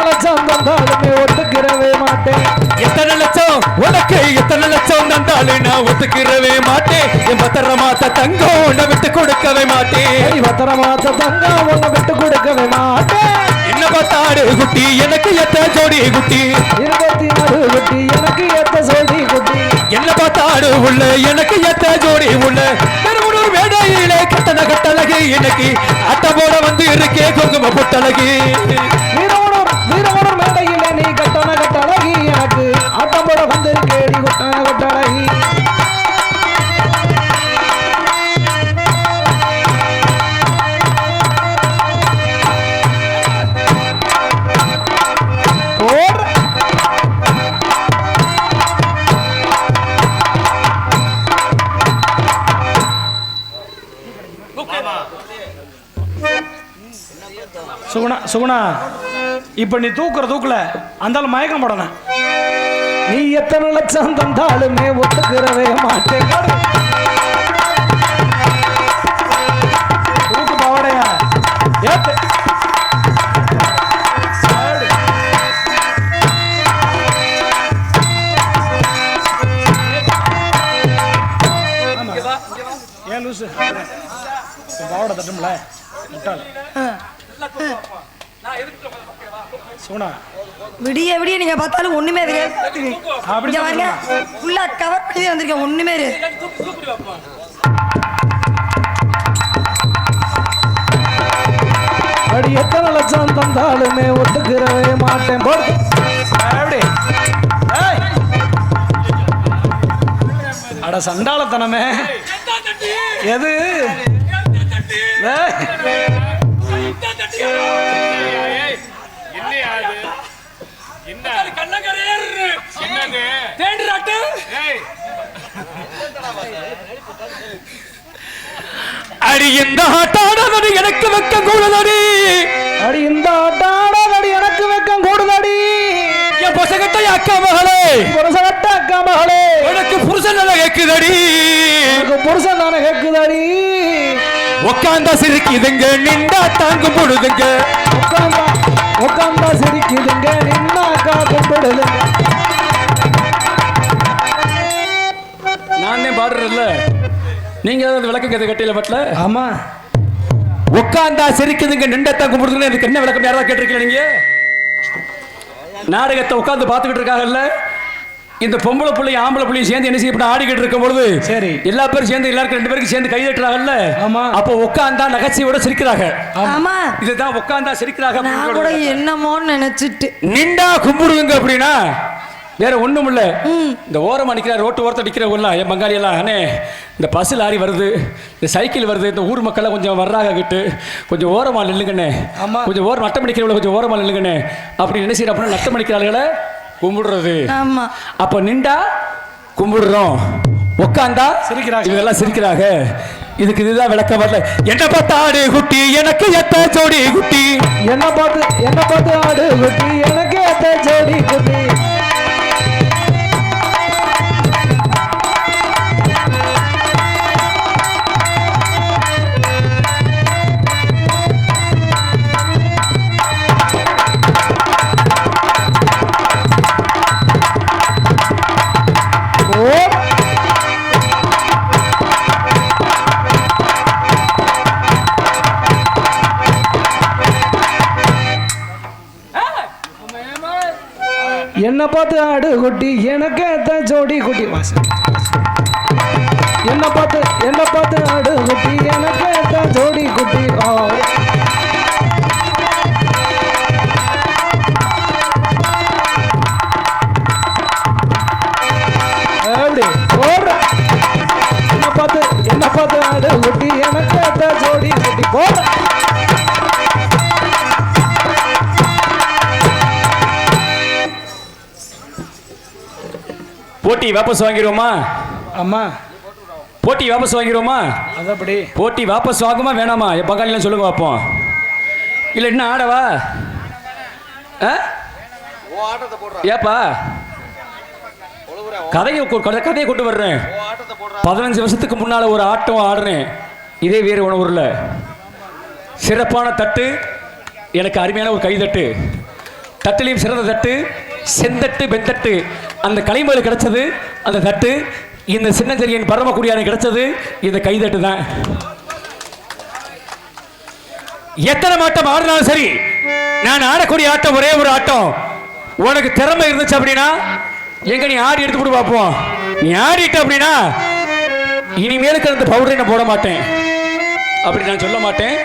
லட்சம் தந்தாலுமே ஒத்துக்கிறவே மாட்டேன். எத்தனை லட்சம் உனக்கு எத்தனை லட்சம் தந்தாலும் நான் ஒத்துக்கிறவே மாட்டேன். என் பத்திரமாத்த தங்கம் உன்னை விட்டு கொடுக்கவே மாட்டேன். பத்திரமாத்த தங்கம் உன்னை விட்டு கொடுக்கவே மாட்டேன். என்ன பார்த்தாடு குட்டி எனக்கு எத்த ஜோடி குட்டி. 24 குட்டி எனக்கு எத்த ஜோடி குட்டி. என்ன பார்த்தாடு உள்ள எனக்கு எத்த ஜோடி உள்ள. பெருமுடூர் வேடையிலே கட்டண கட்டழகு எனக்கு அட்ட போட வந்து இருக்கே குங்கும பொட்டழகு. வீரமுடூர் மேடையிலே நீ கட்டண கட்டழகி எனக்கு அட்டம் போட வந்து இருக்கேடி கட்டண கட்டழகி. சுகுணா இப்ப நீ தூக்குல அந்த மயக்கம் போடணும். நீ எத்தனை லட்சம் தந்தாலுமே ஒத்துக்கிறவே மாட்டேன். தூக்கு பாவடையா ஏத்து. ஏன் லூசு பாவடை தட்டும்ல முட்டாள். சுகுணா விடிய விடிய நீங்க பார்த்தாலும் ஒண்ணுமே தெரியாது அப்படி இங்க வாங்க ஃபுல்லா கவர் பண்ணி வந்திருக்கேன் ஒண்ணுமே அடி எத்தனை லட்சம் தந்தாலுமே ஒத்துக்கிறவே மாட்டேன் போடு அப்படி ஏய். அட சண்டாளத்தனமே எது ஏய். அடி இந்த ஆட்டாடடி எனக்கு வெக்கம் கூடுதடி அடி இந்த ஆட்டாடடி எனக்கு வெக்கம் கூடுதடி என் பொசகட்ட அக்கா மகளே புருஷகட்ட அக்கா மகளே உனக்கு புருஷன் நல்லா கேக்குதடி எனக்கு புருஷன் தானே கேக்குதடி உக்காந்தா சிரிக்குதுங்க நின்றா தாங்கும் பொழுதுங்க உட்காந்தா சிரிக்குதுங்க நின்னாக்கா கும்பிடுதுங்க நானே பாடுறதில்ல நீங்க ஏதாவது விளக்கம் கதை கட்டையில பட்டல ஆமா உட்காந்தா சிரிக்குதுங்க நின்றா கும்பிடுதுங்க எனக்கு என்ன விளக்கம் யாராவது கேட்டிருக்கீங்க நீங்க நாடகத்தை உட்காந்து பார்த்துக்கிட்டு இருக்காங்கல்ல இந்த பொம்பளை பிள்ளையும் ஆம்பளை பிள்ளையும் சேர்ந்து என்ன செய்யப்பட்ட ஆடிக்கிட்டு இருக்கும் பொழுது சரி எல்லா பேரும் சேர்ந்து எல்லாருக்கும் 2 பேருக்கு சேர்ந்து கை தட்டுறாங்கல்ல ஆமா அப்போ உட்காந்தா நகைச்சியோட சிரிக்கிறாங்க ஆமா இதுதான் உட்காந்தா சிரிக்கிறாங்க நான் கூட என்னமோன்னு நினைச்சிட்டு நின்றா கும்பிடுங்க அப்படின்னா வேற ஒண்ணும் இல்ல இந்த ஓரமா நிக்கிற ரோட்டு ஓரத்தை நிக்கிறவங்க என் பங்காளி எல்லாம் அண்ணே இந்த பஸ் லாரி வருது இந்த சைக்கிள் வருது இந்த ஊர் மக்கள் கொஞ்சம் வர்றாங்க கிட்டு கொஞ்சம் ஓரமா நில்லுங்கண்ணே கொஞ்சம் ஓரம் நட்டம் அடிக்கிறவங்கள கொஞ்சம் ஓரமா நில்லுங்கண்ணே அப்படி என்ன செய்யற அப்படின்னா நட்டம் அடிக்கிறாள்களை கும்பிடுறது ஆமா அப்ப நின்றா கும்பிடுறோம் உட்காந்தா சிரிக்கிறாங்க இவங்கெல்லாம் சிரிக்கிறாங்க இதுக்கு இதுதான் விளக்கம் வரல என்ன பார்த்து ஆடு குட்டி எனக்கு எத்த ஜோடி குட்டி என்ன பார்த்து ஆடு குட்டி எனக்கு எத்த ஜோடி குட்டி என்ன பார்த்து ஆடு குட்டி எனக்கு எத்த ஜோடி குட்டி வாசல் என்ன பார்த்து ஆடு குட்டி எனக்கு எத்த ஜோடி குட்டி எப்படி என்ன பார்த்து ஆடு குட்டி எனக்கு எத்த ஜோடி குட்டி போட போட்டி வாபஸ் வாங்கிடுவோமா அம்மா போட்டி வாபஸ் வாங்கிடுவோமா அதப்படி போட்டி வாபஸ் வாங்குமா வேணாமா என் பங்காளிலாம் சொல்லுங்க பார்ப்போம் இல்லை என்ன ஆடவா ஏப்பா கதையை கொண்டு வர்றேன் 15 வருஷத்துக்கு முன்னால ஒரு ஆட்டம் ஆடுறேன் இதே வேறு உணவுல சிறப்பான தட்டு எனக்கு அருமையான ஒரு கைதட்டு தட்டிலையும் சிறந்த தட்டு செந்தட்டு வெந்தட்டு அந்த களிமலை கிடைச்சது அந்த தட்டு இந்த சின்னஞ்செரியன் பரமக்குடியான கிடைச்சது இந்த கைதட்டு தான் எத்தனை ஆட்டம் ஆடினாலும் சரி நான் ஆடக்கூடிய ஆட்டம் ஒரே ஒரு ஆட்டம் உனக்கு திறமை இருந்துச்சு அப்படின்னா எங்க நீ ஆடி எடுத்து கூட பார்ப்போம் நீ ஆடிட்ட அப்படின்னா இனிமேலுக்கு அந்த பவுடரை நான் போட மாட்டேன் அப்படி நான் சொல்ல மாட்டேன்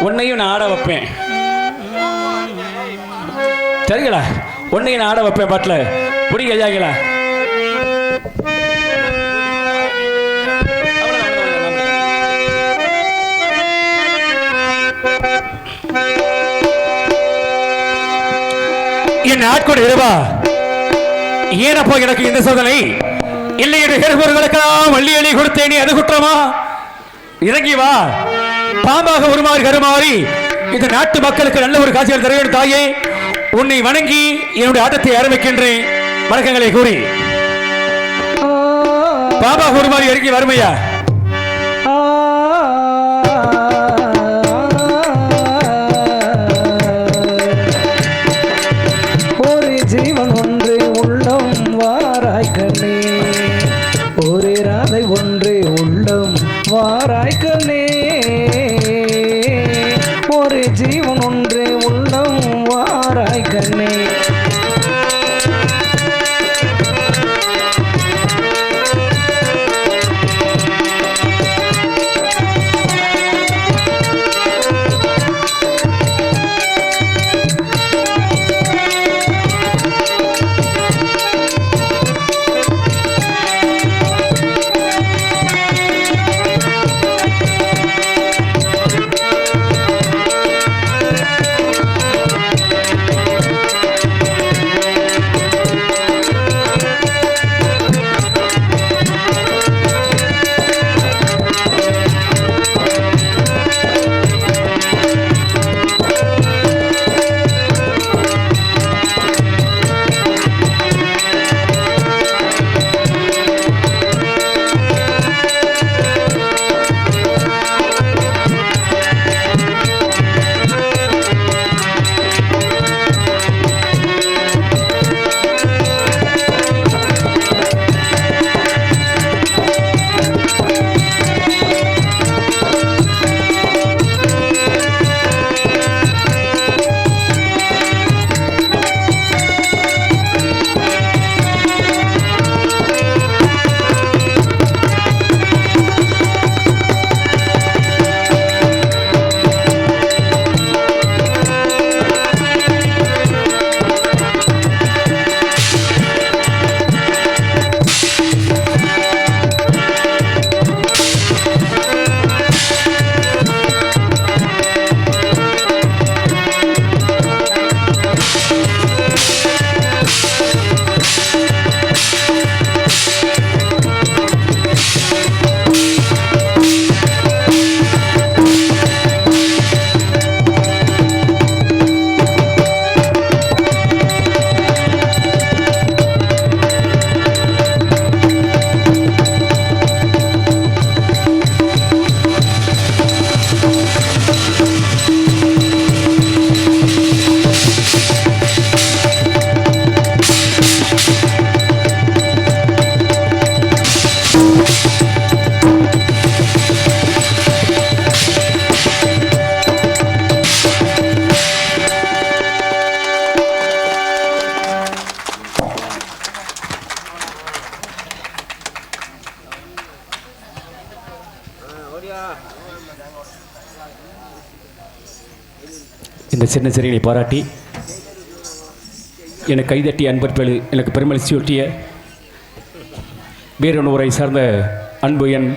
உன்னையும் நான் ஆட வைப்பேன் சரிங்களா உன்னையும் நான் ஆட வைப்பேன் பாட்டில் புரியுங்க ஐயாங்களா என் ஆட்கொண்டு இருவா ஏனப்போ எனக்கு இந்த சோதனை இல்லை என்று கருப்பொருளுக்கெல்லாம் வள்ளி அழி கொடுத்தேனே அது குற்றமா இறங்கி வா பாம்பாக உருமாறி கருமாறி இந்த நாட்டு மக்களுக்கு நல்ல ஒரு காட்சிகள் தர வேண்டும் தாயே உன்னை வணங்கி என்னுடைய ஆட்டத்தை ஆரம்பிக்கின்றேன் வணக்கங்களை கூறி பாம்பாக உருமாறி இறங்கி வறுமையா ஒரு ஜீவன் ஒன்று உள்ளம் வாராய் கண்ணே ஒரு ராதை ஒன்று உள்ளம் வாராய் கண்ணே ஒரு ஜீவன் ஒன்று உள்ளம் வாராய் கண்ணே இந்த சின்ன சிறையை பாராட்டி எனக்கு கைதட்டி அன்பற்பேடு எனக்கு பெருமளிச்சியொட்டிய வேறொன்றுவரை சார்ந்த அன்பு என்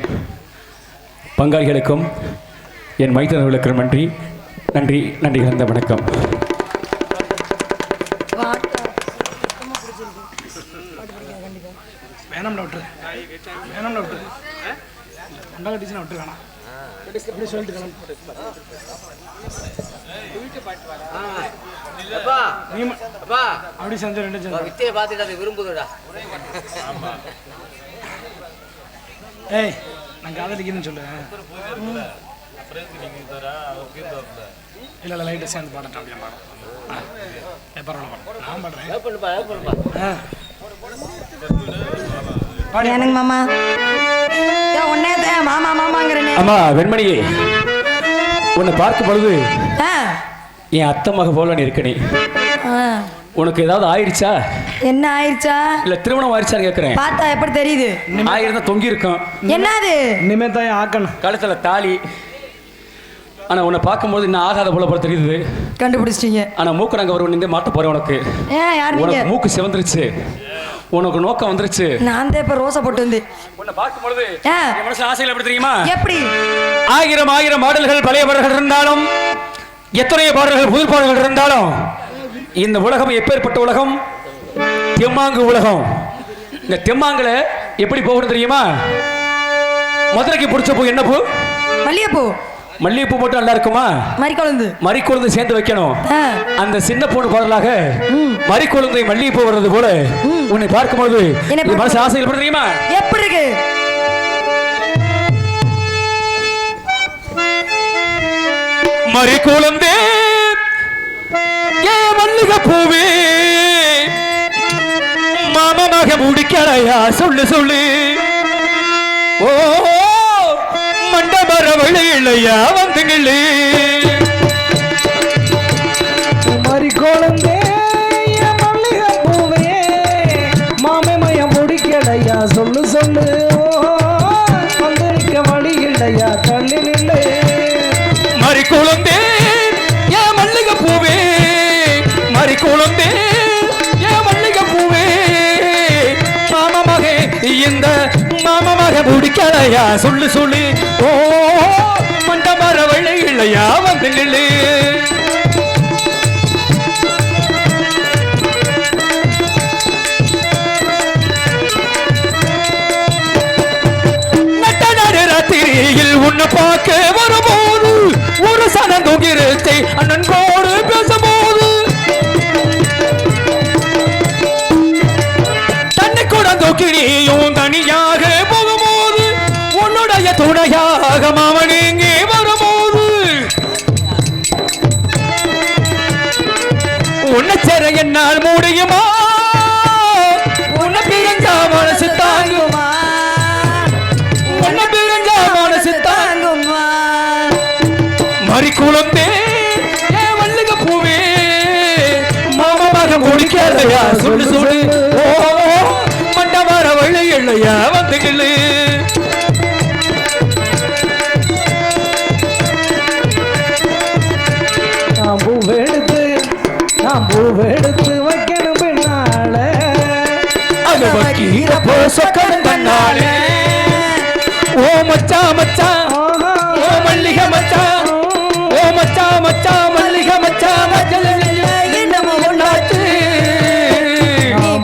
பங்காளிகளுக்கும் என் மைத்தனர்களுக்கும் நன்றி நன்றி நன்றி கலந்த வணக்கம். வேணாம்டா விட்டுரு, வேணாம்டா விட்டுரு, அண்டாக டீச்சர் விட்டுரு, வேணாம் இப்படி சொல்லிட்டு அப்படி செஞ்ச ரெண்டு செஞ்ச வித்தியை பார்த்துட்டு அதை விரும்புதுடா. ஏய் நான் காதலிக்கிறேன்னு சொல்லுவேன். இல்லை இல்லை லைட்டாக சேர்ந்து பாடட்டேன். அப்படியே பாடம் பரவாயில்ல, நான் பாடுறேன். எனக்கு மாமா ஒன்னே மாமா மாமாங்கிறனே. அம்மா வெண்மணியே, உன்னை பார்க்கும் பொழுது என் அத்தை மக போல நீ இருக்கனே. உனக்கு ஏதாவது ஆயிடுச்சா? என்ன ஆயிடுச்சா? இல்ல திருமணம் ஆயிடுச்சான்னு கேட்கிறேன். பார்த்தா எப்படி தெரியுது? ஆயிருந்தா தொங்கி இருக்கும். என்னது? இனிமே தான் ஆக்கணும். கழுத்துல தாலி. ஆனா உன்னை பார்க்கும்போது இன்னும் ஆகாத போல தெரியுது. கண்டுபிடிச்சிட்டீங்க. ஆனா மூக்கு நாங்க ஒரு நின்று மாட்ட போறேன் உனக்கு. உனக்கு மூக்கு சிவந்துருச்சு, உனக்கு நோக்கம் வந்துருச்சு. நான் தான் இப்ப ரோசா போட்டு வந்து உன்னை பார்க்கும் பொழுது என் மனசுல ஆசைகள் எப்படி தெரியுமா? எப்படி? ஆயிரம் ஆயிரம் பாடல்கள் பழைய பாடல்கள் இருந்தாலும், எத்தனையோ பாடல்கள் புது பாடல்கள் இருந்தாலும், இந்த உலகம் எப்பேற்பட்ட உலகம்? தெம்மாங்கு உலகம். இந்த தெம்மாங்குல எப்படி போகணும் தெரியுமா? மதுரைக்கு பிடிச்ச பூ என்ன பூ? மல்லிகைப்பூ. மல்லிகைப்பூ மட்டும் நல்லா இருக்குமா? மறிக்கொழுந்து. மறிக்கொழுந்து சேர்ந்து வைக்கணும். அந்த சின்ன பொண்ணு பாடலாக மறிக்கொழுந்தை மல்லிகைப்பூ வர்றது போல உன்னை பார்க்கும்போது மனசு ஆசைகள் எப்படி தெரியுமா? எப்படி இருக்கு? மறிக்கொழுந்தே மல்லிகைப்பூவே மாமமாக முடிக்கலையா சொல்லு சொல்லு. ஓ மண்டபர வழி இல்லையா வந்துங்களே. மறிக்கொழுந்தே மல்லிகைப்பூவே மாமமயம் முடிக்கலையா சொல்லு சொல்லு. வந்து நிற்க வழி இல்லையா தள்ளி நில்லு. மறிக்கொழுந்தே ஏன் மல்லிகைப்பூவே, மறிக்கொழுந்தே ஏன் மல்லிகைப்பூவே மாமமாக இந்த மாமமாக முடிக்கலையா சொல்லு சொல்லு. ஓ மண்டபர வழி இல்லையா வந்துங்களே. ராத்திரியில் உன்னை பார்க்க வரும்போது ஒரு சனந்தொங்கிருத்தை அண்ணன்கோடு பேசும்போது தன்னை கூட தொக்கினியும் தனியாக போகும்போது உன்னுடைய துணையாக மாமன் இங்கே வரும்போது உன்னை சேர என்னால் முடியுமா? உன்னை பிரிஞ்சா மனசு தாங்குமா? உன்னை பிரிஞ்சா மனசு தாங்குமா? மறிக்குழந்தே ஏன் மல்லிகைப்பூவே மாமமாக முடிக்கலையா சொல்லு சொல்லு. ஓ மண்டபர வழி இல்லையா வந்துகளு. நான் பூவெடுத்து வைக்கணும் பின்னால அது வைக்கிற போசக்கணும் தன்னாலே. ஓ மச்சா மச்சா ஓ மல்லிகை மச்சா, ஓ மச்சா மச்சா மல்லிகை மச்சா மச்சா என்னமோ ஒண்ணாச்சு. நான்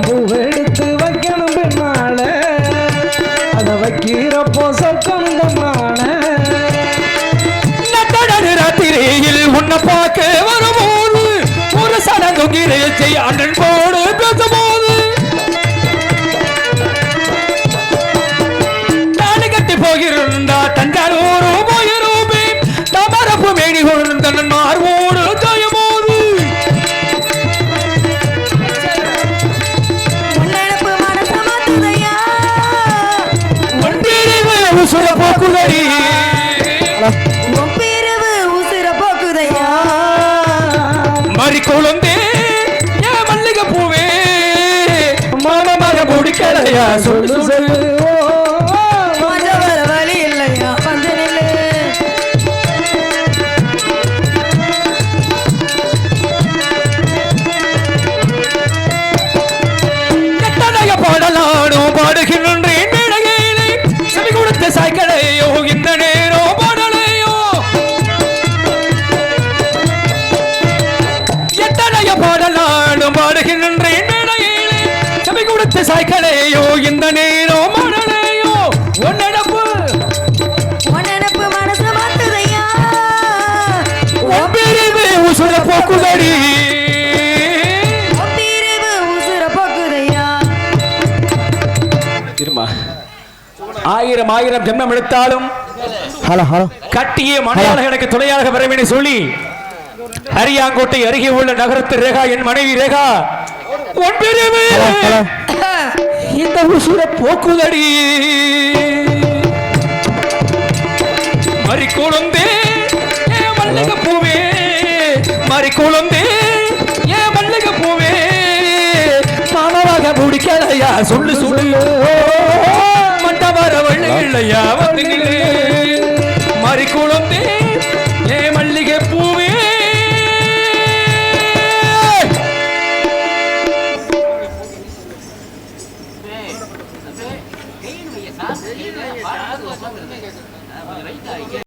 பூவெடுத்து வைக்கணும் பின்னால அதை வைக்கிறப்போ சொக்கணும் தன்னால. ராத்திரியில் உன்னை பார்க்க வரும்போது ஒரு சடங்குகிரத்தை அண்ணன் போடு பேசும்போது தாலி கட்டி போகிறா தஞ்சாவூர் போயிருமே தமரப்பு மேடி கொண்டு மார்வோடு தோயும்போது உசுர போக்குதடி. மறிக்கொழுந்தே ஏன் மல்லிகைப்பூவே மாமமாக முடிக்கலையா சொல்லு சொல்லு. கொடுத்த சாய்க்களையோ இந்த நேரம் பாடலையோ எத்தனைய பாடலாடும் பாடுகின்றேன் மேடையிலே சபை கொடுத்த சாய்க்களையோ இந்த நேரம் பாடலையோ ஒன்னடப்பு மனசு மாத்துதையா பிரிவு உசுர போக்குதடி உசுர போக்குதையா திரும்ப ஆயிரம் ஆயிரம் ஜென்மம் எடுத்தாலும் கட்டிய மனையாளர் எனக்கு துணையாக வரவேன்னு சொல்லி அரியாங்கோட்டை அருகே உள்ள நகரத்து ரேகா என் மனைவி ரேகா உன் பிரிவு இந்த உசுர போக்குதடி மறிக்குழந்தே ஏ மல்லிகை பூவே மறிக்குழந்தே ஏ மல்லிகை பூவே மாமவாக முடிக்கலையா சொல்லு சொல்லு மண்டபர வள்ளி இல்லையா வந்து